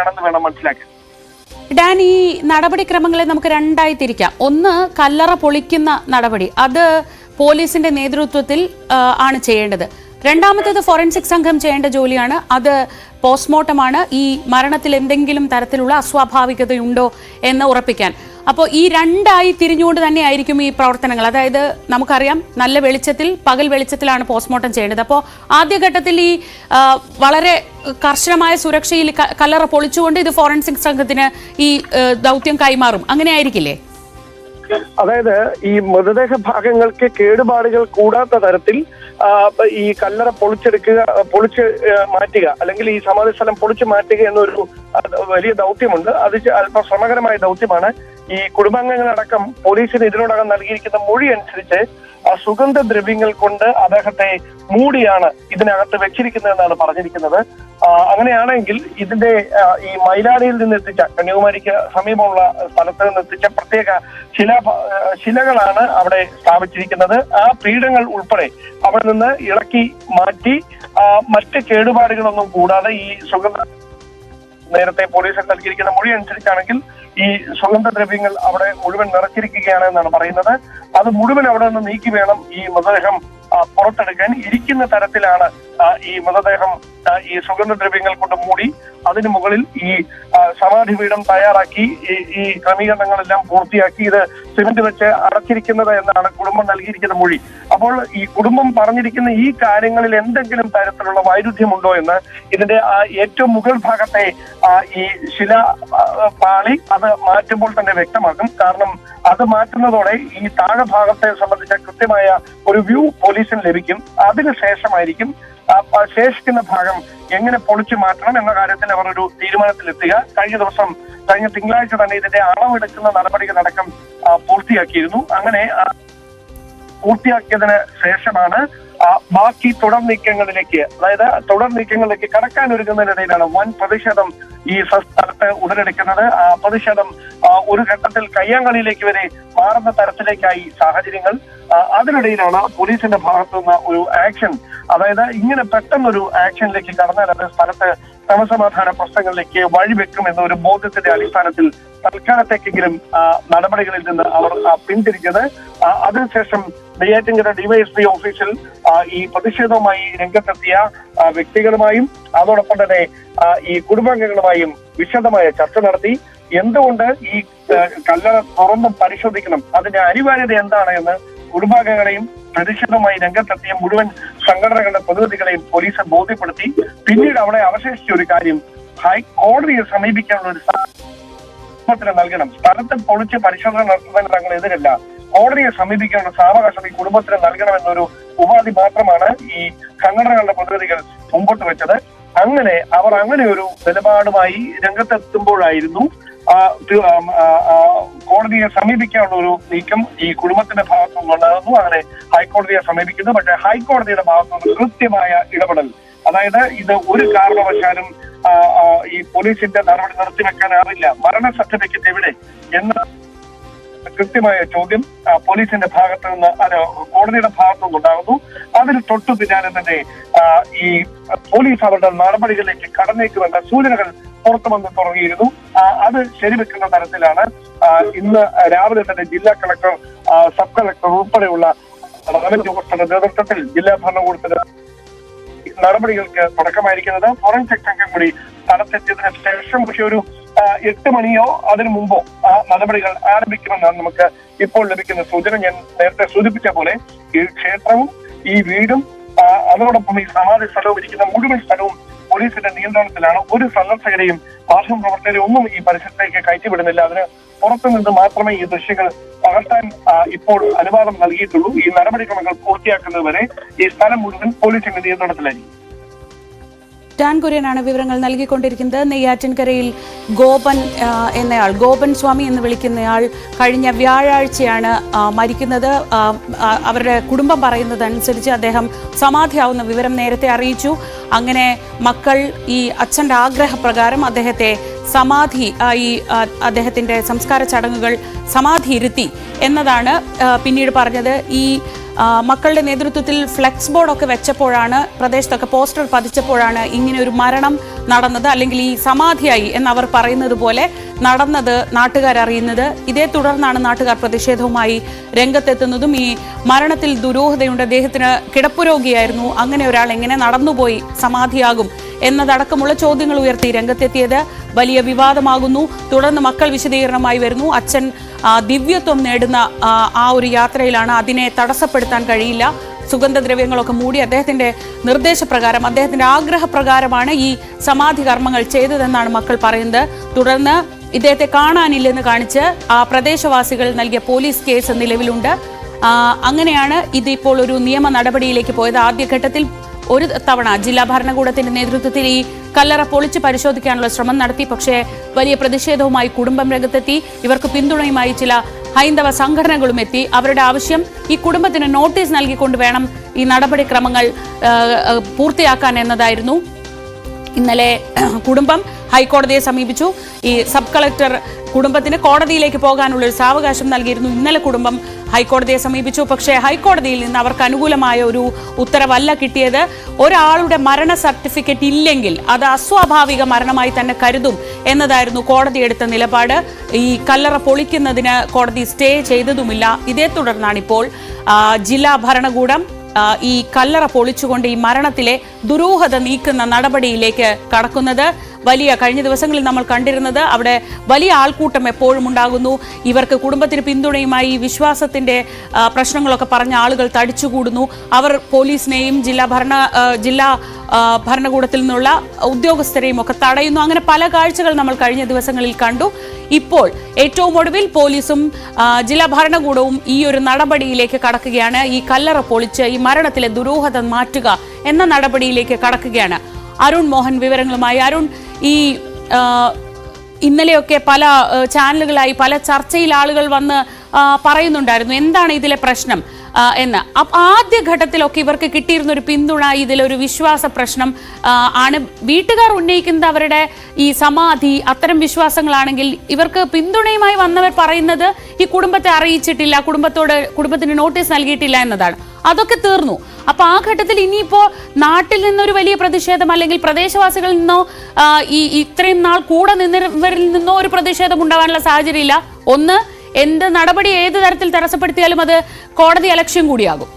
ആണെന്ന് വേണം മനസ്സിലാക്കാൻ. ഡാൻ, ഈ നടപടിക്രമങ്ങളെ നമുക്ക് രണ്ടായി തിരിക്കാം. ഒന്ന്, കല്ലറ പൊളിക്കുന്ന നടപടി, അത് പോലീസിന്റെ നേതൃത്വത്തിൽ ആണ് ചെയ്യേണ്ടത്. രണ്ടാമത്തേത് ഫോറൻസിക് സംഘം ചെയ്യേണ്ട ജോലിയാണ്. അത് പോസ്റ്റ്മോർട്ടമാണ്, ഈ മരണത്തിൽ എന്തെങ്കിലും തരത്തിലുള്ള അസ്വാഭാവികതയുണ്ടോ എന്ന് ഉറപ്പിക്കാൻ. അപ്പോൾ ഈ രണ്ടായി തിരിഞ്ഞുകൊണ്ട് തന്നെ ആയിരിക്കും ഈ പ്രവർത്തനങ്ങൾ. അതായത് നമുക്കറിയാം, നല്ല വെളിച്ചത്തിൽ, പകൽ വെളിച്ചത്തിലാണ് പോസ്റ്റ്മോർട്ടം ചെയ്യേണ്ടത്. അപ്പോൾ ആദ്യഘട്ടത്തിൽ ഈ വളരെ കർശനമായ സുരക്ഷയിൽ കല്ലറ പൊളിച്ചുകൊണ്ട് ഇത് ഫോറൻസിക് സംഘത്തിന് ഈ ദൗത്യം കൈമാറും. അങ്ങനെ ആയിരിക്കില്ലേ? അതായത് ഈ മൃതദേഹ ഭാഗങ്ങൾക്ക് കേടുപാടുകൾ കൂടാത്ത തരത്തിൽ ഈ കല്ലറ പൊളിച്ച് മാറ്റുക, അല്ലെങ്കിൽ ഈ സമാധി സ്ഥലം പൊളിച്ചു മാറ്റുക എന്നൊരു വലിയ ദൗത്യമുണ്ട്. അത് അല്പം ശ്രമകരമായ ദൗത്യമാണ്. ഈ കുടുംബാംഗങ്ങളടക്കം പോലീസിന് ഇതിനോടകം നൽകിയിരിക്കുന്ന മൊഴി അനുസരിച്ച് സുഗന്ധദ്രവ്യങ്ങൾ കൊണ്ട് അദ്ദേഹത്തെ മൂടിയാണ് ഇതിനകത്ത് വെച്ചിരിക്കുന്നതെന്നാണ് പറഞ്ഞിരിക്കുന്നത്. അങ്ങനെയാണെങ്കിൽ ഇതിന്റെ ഈ മൈലാടിയിൽ നിന്ന് എത്തിച്ച, കന്യാകുമാരിക്ക് സമീപമുള്ള സ്ഥലത്ത് നിന്ന് എത്തിച്ച പ്രത്യേക ശിലകളാണ് അവിടെ സ്ഥാപിച്ചിരിക്കുന്നത്. ആ പീഠങ്ങൾ ഉൾപ്പെടെ അവിടെ നിന്ന് ഇളക്കി മാറ്റി മറ്റ് കേടുപാടുകളൊന്നും കൂടാതെ ഈ നേരത്തെ പോലീസിന് നൽകിയിരിക്കുന്ന മൊഴി അനുസരിച്ചാണെങ്കിൽ ഈ സുഗന്ധദ്രവ്യങ്ങൾ അവിടെ മുഴുവൻ നിറച്ചിരിക്കുകയാണ് എന്നാണ് പറയുന്നത്. അത് മുഴുവൻ അവിടെ നിന്ന് നീക്കി വേണം ഈ മൃതദേഹം പുറത്തെടുക്കാൻ. ഇരിക്കുന്ന തരത്തിലാണ് ഈ മൃതദേഹം ഈ സുഗന്ധദ്രവ്യങ്ങൾ കൊണ്ട് മൂടി അതിനു മുകളിൽ ഈ സമാധി പീഠം തയ്യാറാക്കി ഈ ക്രമീകരണങ്ങളെല്ലാം പൂർത്തിയാക്കി ഇത് സിമന്റ് വെച്ച് അടച്ചിരിക്കുന്നത് എന്നാണ് കുടുംബം നൽകിയിരിക്കുന്ന മൊഴി. അപ്പോൾ ഈ കുടുംബം പറഞ്ഞിരിക്കുന്ന ഈ കാര്യങ്ങളിൽ എന്തെങ്കിലും തരത്തിലുള്ള വൈരുദ്ധ്യമുണ്ടോ എന്ന് ഇതിന്റെ ഏറ്റവും മുകൾ ഭാഗത്തെ ഈ ശില പാളി അത് മാറ്റുമ്പോൾ തന്നെ വ്യക്തമാക്കും. കാരണം അത് മാറ്റുന്നതോടെ ഈ താഴെ ഭാഗത്തെ സംബന്ധിച്ച കൃത്യമായ ഒരു വ്യൂ പോലീസിന് ലഭിക്കും. അതിനുശേഷമായിരിക്കും ശേഷിക്കുന്ന ഭാഗം എങ്ങനെ പൊളിച്ചു മാറ്റണം എന്ന കാര്യത്തിൽ അവർ ഒരു തീരുമാനത്തിലെത്തുക. കഴിഞ്ഞ തിങ്കളാഴ്ച തന്നെ ഇതിന്റെ അളവെടുക്കുന്ന നടപടികളടക്കം പൂർത്തിയാക്കിയിരുന്നു. അങ്ങനെ പൂർത്തിയാക്കിയതിന് ശേഷമാണ് ബാക്കി തുടർ നീക്കങ്ങളിലേക്ക് കടക്കാൻ ഒരുങ്ങുന്നതിനിടയിലാണ് വൻ പ്രതിഷേധം ഈ സ്ഥലത്ത് ഉടലെടുക്കുന്നത്. പ്രതിഷേധം ഒരു ഘട്ടത്തിൽ കയ്യാങ്കളിയിലേക്ക് വരെ മാറുന്ന തരത്തിലേക്കായി സാഹചര്യങ്ങൾ. അതിനിടയിലാണ് പോലീസിന്റെ ഭാഗത്തുനിന്ന് ഒരു ആക്ഷൻ, അതായത് ഇങ്ങനെ പെട്ടെന്നൊരു ആക്ഷനിലേക്ക് കടന്നാൽ അത് സ്ഥലത്ത് ക്രമസമാധാന പ്രശ്നങ്ങളിലേക്ക് വഴിവെക്കും എന്നൊരു ബോധ്യത്തിന്റെ അടിസ്ഥാനത്തിൽ തൽക്കാലത്തേക്കെങ്കിലും നടപടികളിൽ നിന്ന് അവർ പിന്തിരിഞ്ഞത്. അതിനുശേഷം നെയ്യാറ്റിൻകര ഡിവൈഎസ്പി ഓഫീസിൽ ഈ പ്രതിഷേധവുമായി രംഗത്തെത്തിയ വ്യക്തികളുമായും അതോടൊപ്പം തന്നെ ഈ കുടുംബാംഗങ്ങളുമായും വിശദമായ ചർച്ച നടത്തി. എന്തുകൊണ്ട് ഈ കല്ലറ തുറന്നും പരിശോധിക്കണം, അതിന്റെ അനിവാര്യത എന്താണ് എന്ന് കുടുംബാംഗങ്ങളെയും പ്രതിഷേധവുമായി രംഗത്തെത്തിയ മുഴുവൻ സംഘടനകളുടെ പ്രതിനിധികളെയും പോലീസ് ബോധ്യപ്പെടുത്തി. പിന്നീട് അവിടെ അവശേഷിച്ച ഒരു കാര്യം, ഹൈക്കോടതിയെ സമീപിക്കാനുള്ള ഒരു സാവകാശം നൽകണം. സ്ഥലത്ത് പൊളിച്ച് പരിശോധന നടത്തുന്നതിന് തങ്ങൾ എതിരല്ല, കോടതിയെ സമീപിക്കാനുള്ള സാവകാശം ഈ കുടുംബത്തിന് നൽകണമെന്നൊരു ഉപാധി മാത്രമാണ് ഈ സംഘടനകളുടെ പ്രതിനിധികൾ മുമ്പോട്ട് വെച്ചത്. അവർ അങ്ങനെ ഒരു നിലപാടുമായി രംഗത്തെത്തുമ്പോഴായിരുന്നു കോടതിയെ സമീപിക്കാനുള്ള ഒരു നീക്കം ഈ കുടുംബത്തിന്റെ ഭാഗത്തു നിന്നുണ്ടാകുന്നു. അങ്ങനെ ഹൈക്കോടതിയെ സമീപിക്കുന്നു. പക്ഷേ ഹൈക്കോടതിയുടെ ഭാഗത്തുനിന്ന് കൃത്യമായ ഇടപെടൽ, അതായത് ഇത് ഒരു കാരണവശാലും ഈ പോലീസിന്റെ നടപടി നിർത്തിവെക്കാനാവില്ല, മരണ സർട്ടിഫിക്കറ്റ് എവിടെ എന്ന കൃത്യമായ ചോദ്യം പോലീസിന്റെ ഭാഗത്തു നിന്ന് കോടതിയുടെ ഭാഗത്തു നിന്നുണ്ടാകുന്നു. അതിന് തൊട്ടു പിന്നാലെ തന്നെ ഈ പോലീസ് അവരുടെ നടപടികളിലേക്ക് കടന്നേക്കുമെന്ന സൂചനകൾ പുറത്തു വന്ന് തുടങ്ങിയിരുന്നു. അത് ശരിവെക്കുന്ന തരത്തിലാണ് ഇന്ന് രാവിലെ തന്നെ ജില്ലാ കളക്ടർ, സബ് കളക്ടർ ഉൾപ്പെടെയുള്ള റവന്യൂ ഉദ്യോഗസ്ഥരുടെ നേതൃത്വത്തിൽ ജില്ലാ ഭരണകൂടത്തിന്റെ നടപടികൾക്ക് തുടക്കമായിരിക്കുന്നത്. ഫോറൻസിക് സംഘം കൂടി സ്ഥലത്തെത്തിയതിനു ശേഷം പക്ഷെ ഒരു 8 മണിയോ അതിനു മുമ്പോ നടപടികൾ ആരംഭിക്കുമെന്നാണ് നമുക്ക് ഇപ്പോൾ ലഭിക്കുന്ന സൂചന. ഞാൻ നേരത്തെ സൂചിപ്പിച്ച പോലെ ഈ ക്ഷേത്രവും ഈ വീടും അതോടൊപ്പം ഈ സമാധി സ്ഥലവും ഇരിക്കുന്ന മുഴുവൻ സ്ഥലവും പോലീസിന്റെ നിയന്ത്രണത്തിലാണ്. ഒരു സന്ദർശകരെയും മാധ്യമപ്രവർത്തകരെയും ഒന്നും ഈ പരിസരത്തേക്ക് കയറ്റിവിടുന്നില്ല. അതിന് പുറത്തുനിന്ന് മാത്രമേ ഈ ദൃശ്യങ്ങൾ പകർത്താൻ ഇപ്പോൾ അനുവാദം നൽകിയിട്ടുള്ളൂ. ഈ നടപടിക്രമങ്ങൾ പൂർത്തിയാക്കുന്നതുവരെ ഈ സ്ഥലം മുഴുവൻ പോലീസിന്റെ നിയന്ത്രണത്തിലായിരിക്കും. ഡാൻ കുര്യനാണ് വിവരങ്ങൾ നൽകിക്കൊണ്ടിരിക്കുന്നത്. നെയ്യാറ്റിൻകരയിൽ ഗോപൻ സ്വാമി എന്ന് വിളിക്കുന്നയാൾ കഴിഞ്ഞ വ്യാഴാഴ്ചയാണ് മരിക്കുന്നത്. അവരുടെ കുടുംബം പറയുന്നതനുസരിച്ച് അദ്ദേഹം സമാധിയാവുന്ന വിവരം നേരത്തെ അറിയിച്ചു. അങ്ങനെ മക്കൾ ഈ അച്ഛൻ്റെ ആഗ്രഹപ്രകാരം അദ്ദേഹത്തെ അദ്ദേഹത്തിൻ്റെ സംസ്കാര ചടങ്ങുകൾ സമാധി ഇരുത്തി എന്നതാണ് പിന്നീട് പറഞ്ഞത്. ഈ മക്കളുടെ നേതൃത്വത്തിൽ ഫ്ലെക്സ് ബോർഡൊക്കെ വെച്ചപ്പോഴാണ്, പ്രദേശത്തൊക്കെ പോസ്റ്റർ പതിച്ചപ്പോഴാണ് ഇങ്ങനെ ഒരു മരണം നടന്നത്, അല്ലെങ്കിൽ ഈ സമാധിയായി എന്നവർ പറയുന്നത് പോലെ നടന്നത് നാട്ടുകാരറിയുന്നത്. ഇതേ തുടർന്നാണ് നാട്ടുകാർ പ്രതിഷേധവുമായി രംഗത്തെത്തുന്നതും. ഈ മരണത്തിൽ ദുരൂഹതയുണ്ട്, അദ്ദേഹത്തിന് കിടപ്പുരോഗിയായിരുന്നു, അങ്ങനെ ഒരാൾ എങ്ങനെ നടന്നുപോയി സമാധിയാകും എന്നതടക്കമുള്ള ചോദ്യങ്ങൾ ഉയർത്തി രംഗത്തെത്തിയത് വലിയ വിവാദമാകുന്നു. തുടർന്ന് മക്കൾ വിശദീകരണമായി വരുന്നു. അച്ഛൻ ദിവ്യത്വം നേടുന്ന ആ ഒരു യാത്രയിലാണ്, അതിനെ തടസ്സപ്പെടുത്താൻ കഴിയില്ല. സുഗന്ധദ്രവ്യങ്ങളൊക്കെ മൂടി അദ്ദേഹത്തിന്റെ നിർദ്ദേശപ്രകാരം, അദ്ദേഹത്തിന്റെ ആഗ്രഹപ്രകാരമാണ് ഈ സമാധി കർമ്മങ്ങൾ ചെയ്തതെന്നാണ് മക്കൾ പറയുന്നത്. തുടർന്ന് ഇദ്ദേഹത്തെ കാണാനില്ലെന്ന് കാണിച്ച് ആ പ്രദേശവാസികൾ നൽകിയ പോലീസ് കേസ് നിലവിലുണ്ട്. അങ്ങനെയാണ് ഇതിപ്പോൾ ഒരു നിയമ നടപടിയിലേക്ക് പോയത്. ആദ്യഘട്ടത്തിൽ ഒരു തവണ ജില്ലാ ഭരണകൂടത്തിന്റെ നേതൃത്വത്തിൽ ഈ കല്ലറ പൊളിച്ച് പരിശോധിക്കാനുള്ള ശ്രമം നടത്തി. പക്ഷേ വലിയ പ്രതിഷേധവുമായി കുടുംബം രംഗത്തെത്തി. ഇവർക്ക് പിന്തുണയുമായി ചില ഹൈന്ദവ സംഘടനകളും എത്തി. അവരുടെ ആവശ്യം ഈ കുടുംബത്തിന് നോട്ടീസ് നൽകിക്കൊണ്ട് വേണം ഈ നടപടിക്രമങ്ങൾ പൂർത്തിയാക്കാൻ എന്നതായിരുന്നു. ഇന്നലെ കുടുംബം ഹൈക്കോടതിയെ സമീപിച്ചു. ഈ സബ് കളക്ടർ കുടുംബത്തിന് കോടതിയിലേക്ക് പോകാനുള്ള ഒരു സാവകാശം നൽകിയിരുന്നു. ഇന്നലെ കുടുംബം ഹൈക്കോടതിയെ സമീപിച്ചു. പക്ഷേ ഹൈക്കോടതിയിൽ നിന്ന് അവർക്ക് അനുകൂലമായ ഒരു ഉത്തരവല്ല കിട്ടിയത്. ഒരാളുടെ മരണ സർട്ടിഫിക്കറ്റ് ഇല്ലെങ്കിൽ അത് അസ്വാഭാവിക മരണമായി തന്നെ കരുതും എന്നതായിരുന്നു കോടതി എടുത്ത നിലപാട്. ഈ കല്ലറ പൊളിക്കുന്നതിന് കോടതി സ്റ്റേ ചെയ്തതുമില്ല. ഇതേ തുടർന്നാണ് ഇപ്പോൾ ജില്ലാ ഭരണകൂടം ഈ കല്ലറ പൊളിച്ചുകൊണ്ട് ഈ മരണത്തിലെ ദുരൂഹത നീക്കുന്ന നടപടിയിലേക്ക് കടക്കുന്നത്. കഴിഞ്ഞ ദിവസങ്ങളിൽ നമ്മൾ കണ്ടിരുന്നത് അവിടെ വലിയ ആൾക്കൂട്ടം എപ്പോഴും ഉണ്ടാകുന്നു. ഇവർക്ക് കുടുംബത്തിന് പിന്തുണയുമായി വിശ്വാസത്തിന്റെ പ്രശ്നങ്ങളൊക്കെ പറഞ്ഞ ആളുകൾ തടിച്ചുകൂടുന്നു. അവർ പോലീസിനെയും ജില്ലാ ഭരണകൂടത്തിൽ നിന്നുള്ള ഉദ്യോഗസ്ഥരെയും ഒക്കെ തടയുന്നു. അങ്ങനെ പല കാഴ്ചകൾ നമ്മൾ കഴിഞ്ഞ ദിവസങ്ങളിൽ കണ്ടു. ഇപ്പോൾ ഏറ്റവും ഒടുവിൽ പോലീസും ജില്ലാ ഭരണകൂടവും ഈ ഒരു നടപടിയിലേക്ക് കടക്കുകയാണ്. ഈ കല്ലറ പൊളിച്ച് ഈ മരണത്തിലെ ദുരൂഹത മാറ്റുക എന്ന നടപടിയിലേക്ക് കടക്കുകയാണ്. അരുൺ മോഹൻ വിവരങ്ങളുമായി. അരുൺ, ഈ ഇന്നലെയൊക്കെ പല ചാനലുകളായി പല ചർച്ചയിൽ ആളുകൾ വന്ന് പറയുന്നുണ്ടായിരുന്നു എന്താണ് ഇതിലെ പ്രശ്നം എന്ന്. ആദ്യഘട്ടത്തിലൊക്കെ ഇവർക്ക് കിട്ടിയിരുന്ന ഒരു പിന്തുണ, ഇതിലൊരു വിശ്വാസ പ്രശ്നം ആണ്. വീട്ടുകാർ ഉന്നയിക്കുന്നത് അവരുടെ ഈ സമാധി അത്തരം വിശ്വാസങ്ങളാണെങ്കിൽ ഇവർക്ക് പിന്തുണയുമായി വന്നവർ പറയുന്നത് ഈ കുടുംബത്തെ അറിയിച്ചിട്ടില്ല, കുടുംബത്തിന് നോട്ടീസ് നൽകിയിട്ടില്ല എന്നതാണ്. അതൊക്കെ തീർന്നു. അപ്പൊ ആ ഘട്ടത്തിൽ ഇനിയിപ്പോ നാട്ടിൽ നിന്നൊരു വലിയ പ്രതിഷേധം അല്ലെങ്കിൽ പ്രദേശവാസികളിൽ നിന്നോ ഇത്രയും നാൾ കൂടെ നിന്നവരിൽ നിന്നോ ഒരു പ്രതിഷേധം ഉണ്ടാവാനുള്ള സാഹചര്യമില്ല. ഒന്ന്, എന്ത് നടപടി ഏത് തരത്തിൽ തടസ്സപ്പെടുത്തിയാലും അത് കോടതി അലക്ഷ്യം കൂടിയാകും.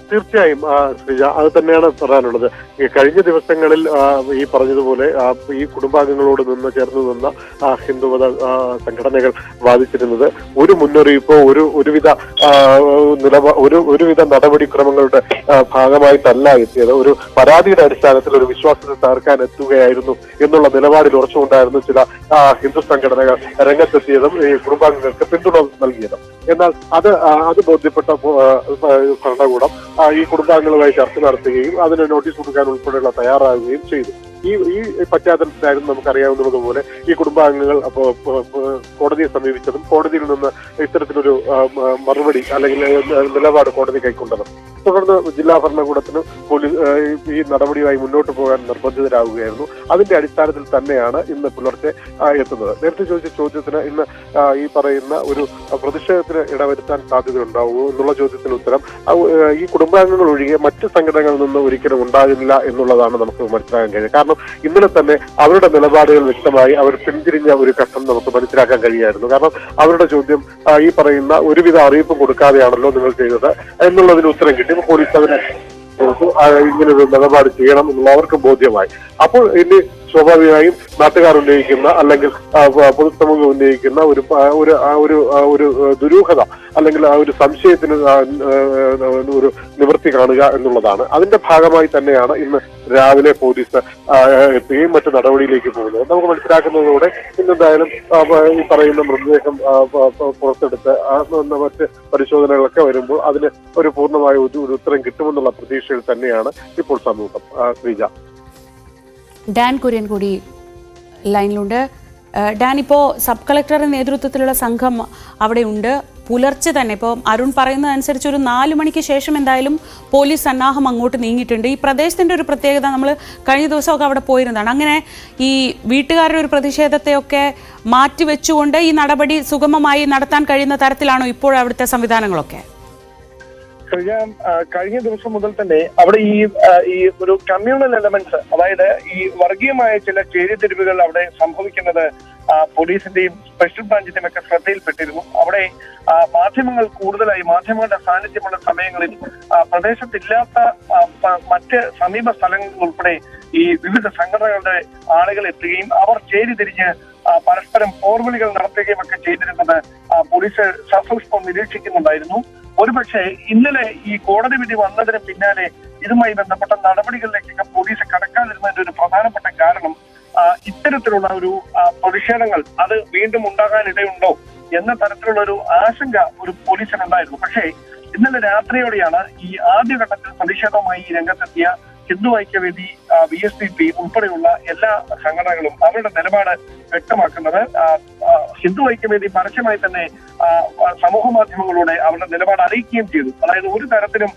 തീർച്ചയായും ശ്രീജ, അത് തന്നെയാണ് പറയാനുള്ളത്. ഈ കഴിഞ്ഞ ദിവസങ്ങളിൽ ഈ പറഞ്ഞതുപോലെ ഈ കുടുംബാംഗങ്ങളോട് ചേർന്ന് നിന്ന ഹിന്ദുമത സംഘടനകൾ വാദിച്ചിരുന്നത് ഒരു മുന്നറിയിപ്പോ ഒരുവിധ നടപടിക്രമങ്ങളുടെ ഭാഗമായിട്ടല്ല എത്തിയത്. ഒരു പരാതിയുടെ അടിസ്ഥാനത്തിൽ ഒരു വിശ്വാസത്തെ തകർക്കാൻ എത്തുകയായിരുന്നു എന്നുള്ള നിലപാടിൽ ഉറച്ചുകൊണ്ടായിരുന്നു ചില ഹിന്ദു സംഘടനകൾ രംഗത്തെത്തിയതും ഈ കുടുംബാംഗങ്ങൾക്ക് പിന്തുണ നൽകിയതും. എന്നാൽ അത് ബോധ്യപ്പെട്ട ഭരണകൂടം ഈ കുടുംബാംഗങ്ങളുമായി ചർച്ച നടത്തുകയും അതിന് നോട്ടീസ് കൊടുക്കാൻ ഉൾപ്പെടെയുള്ള തയ്യാറാകുകയും ചെയ്തു. ഈ പശ്ചാത്തലത്തിലായിരുന്നു നമുക്കറിയാവുന്നതുപോലെ ഈ കുടുംബാംഗങ്ങൾ കോടതിയെ സമീപിച്ചതും കോടതിയിൽ നിന്ന് ഇത്തരത്തിലൊരു മറുപടി അല്ലെങ്കിൽ നിലപാട് കോടതി കൈക്കൊണ്ടതും. തുടർന്ന് ജില്ലാ ഭരണകൂടത്തിന് ഈ നടപടിയുമായി മുന്നോട്ട് പോകാൻ നിർബന്ധിതരാകുകയായിരുന്നു. അതിന്റെ അടിസ്ഥാനത്തിൽ തന്നെയാണ് ഇന്ന് പുലർച്ചെ എത്തുന്നത്. നേരത്തെ ചോദിച്ച ചോദ്യത്തിന് ഇന്ന് ഈ പറയുന്ന ഒരു പ്രതിഷേധത്തിന് ഇടവരുത്താൻ സാധ്യതയുണ്ടാവുമോ എന്നുള്ള ചോദ്യത്തിന് ഉത്തരം ഈ കുടുംബാംഗങ്ങൾ ഒഴികെ മറ്റ് സംഘടനകളിൽ നിന്ന് ഒരിക്കലും ഉണ്ടാകില്ല എന്നുള്ളതാണ് നമുക്ക് മനസ്സിലാക്കാൻ കഴിയുന്നത്. കാരണം ഇന്നലെ തന്നെ അവരുടെ നിലപാടുകൾ വ്യക്തമായി അവർ പിന്തിരിഞ്ഞ ഒരു ഘട്ടം നമുക്ക് മനസ്സിലാക്കാൻ കഴിയായിരുന്നു. കാരണം അവരുടെ ചോദ്യം ഈ പറയുന്ന ഒരുവിധ അറിയിപ്പ് കൊടുക്കാതെയാണല്ലോ നിങ്ങൾ ചെയ്തത് എന്നുള്ളതിന് ഉത്തരം കിട്ടി. പോലീസ് അതിനെ ഇങ്ങനൊരു നിലപാട് ചെയ്യണം എന്നുള്ള അവർക്ക് ബോധ്യമായി. അപ്പോൾ ഇനി സ്വാഭാവികമായും നാട്ടുകാർ ഉന്നയിക്കുന്ന അല്ലെങ്കിൽ പൊതുസമൂഹം ഉന്നയിക്കുന്ന ഒരു ദുരൂഹത അല്ലെങ്കിൽ ആ ഒരു സംശയത്തിന് ഒരു നിവൃത്തി കാണുക എന്നുള്ളതാണ്. അതിന്റെ ഭാഗമായി തന്നെയാണ് ഇന്ന് രാവിലെ പോലീസ് എത്തുകയും മറ്റു നടപടിയിലേക്ക് പോകുന്നത്. നമുക്ക് മനസ്സിലാക്കുന്നതോടെ ഇന്നെന്തായാലും ഈ പറയുന്ന മൃതദേഹം പുറത്തെടുത്ത് മറ്റ് പരിശോധനകളൊക്കെ വരുമ്പോൾ അതിന് ഒരു പൂർണ്ണമായ ഒരു ഉത്തരം കിട്ടുമെന്നുള്ള പ്രതീക്ഷയിൽ തന്നെയാണ് ഇപ്പോൾ സമൂഹം. ശ്രീജ, ഡാൻ കുര്യൻ കൂടി ലൈനിലുണ്ട്. ഡാൻ, ഇപ്പോൾ സബ് കളക്ടറുടെ നേതൃത്വത്തിലുള്ള സംഘം അവിടെ ഉണ്ട്. പുലർച്ചെ തന്നെ ഇപ്പോൾ അരുൺ പറയുന്നതനുസരിച്ച് ഒരു 4 മണിക്ക് ശേഷം എന്തായാലും പോലീസ് സന്നാഹം അങ്ങോട്ട് നീങ്ങിയിട്ടുണ്ട്. ഈ പ്രദേശത്തിൻ്റെ ഒരു പ്രത്യേകത, നമ്മൾ കഴിഞ്ഞ ദിവസമൊക്കെ അവിടെ പോയിരുന്നതാണ്. അങ്ങനെ ഈ വീട്ടുകാരുടെ ഒരു പ്രതിഷേധത്തെയൊക്കെ മാറ്റിവെച്ചുകൊണ്ട് ഈ നടപടി സുഗമമായി നടത്താൻ കഴിയുന്ന തരത്തിലാണോ ഇപ്പോൾ അവിടുത്തെ സംവിധാനങ്ങളൊക്കെ? ശ്രീജ, കഴിഞ്ഞ ദിവസം മുതൽ തന്നെ അവിടെ ഈ ഒരു കമ്മ്യൂണൽ എലമെന്റ്സ്, അതായത് ഈ വർഗീയമായ ചില ചേരിതിരിവുകൾ അവിടെ സംഭവിക്കുന്നത് പോലീസിന്റെയും സ്പെഷ്യൽ ബ്രാഞ്ചിന്റെയും ഒക്കെ ശ്രദ്ധയിൽപ്പെട്ടിരുന്നു. അവിടെ മാധ്യമങ്ങൾ കൂടുതലായി മാധ്യമങ്ങളുടെ സാന്നിധ്യമുള്ള സമയങ്ങളിൽ പ്രദേശത്തില്ലാത്ത മറ്റ് സമീപ സ്ഥലങ്ങളിൽ ഉൾപ്പെടെ ഈ വിവിധ സംഘടനകളുടെ ആളുകൾ എത്തുകയും അവർ ചേരിതിരിഞ്ഞ് പരസ്പരം പോർവിളികൾ നടത്തുകയും ഒക്കെ ചെയ്തിരുന്നത് പോലീസ് സസൂക്ഷ്മം നിരീക്ഷിക്കുന്നുണ്ടായിരുന്നു. ഒരുപക്ഷെ ഇന്നലെ ഈ കോടതി വിധി വന്നതിന് പിന്നാലെ ഇതുമായി ബന്ധപ്പെട്ട നടപടികളിലേക്കൊക്കെ പോലീസ് കടക്കാതിരുന്നതിന്റെ ഒരു പ്രധാനപ്പെട്ട കാരണം ഇത്തരത്തിലുള്ള ഒരു പ്രതിഷേധങ്ങൾ അത് വീണ്ടും ഉണ്ടാകാനിടയുണ്ടോ എന്ന തരത്തിലുള്ള ഒരു ആശങ്ക ഒരു പോലീസിനുണ്ടായിരുന്നു. പക്ഷേ ഇന്നലെ രാത്രിയോടെയാണ് ഈ ആദ്യഘട്ടത്തിൽ പ്രതിഷേധവുമായി രംഗത്തെത്തിയ ഹിന്ദു ഐക്യവേദി, VSDP ഉൾപ്പെടെയുള്ള എല്ലാ സംഘടനകളും അവരുടെ നിലപാട് വ്യക്തമാക്കുന്നത്. ഹിന്ദു ഐക്യവേദി പരസ്യമായി തന്നെ സമൂഹ മാധ്യമങ്ങളിലൂടെ അവരുടെ നിലപാട് അറിയിക്കുകയും ചെയ്തു. അതായത് ഒരു തരത്തിലും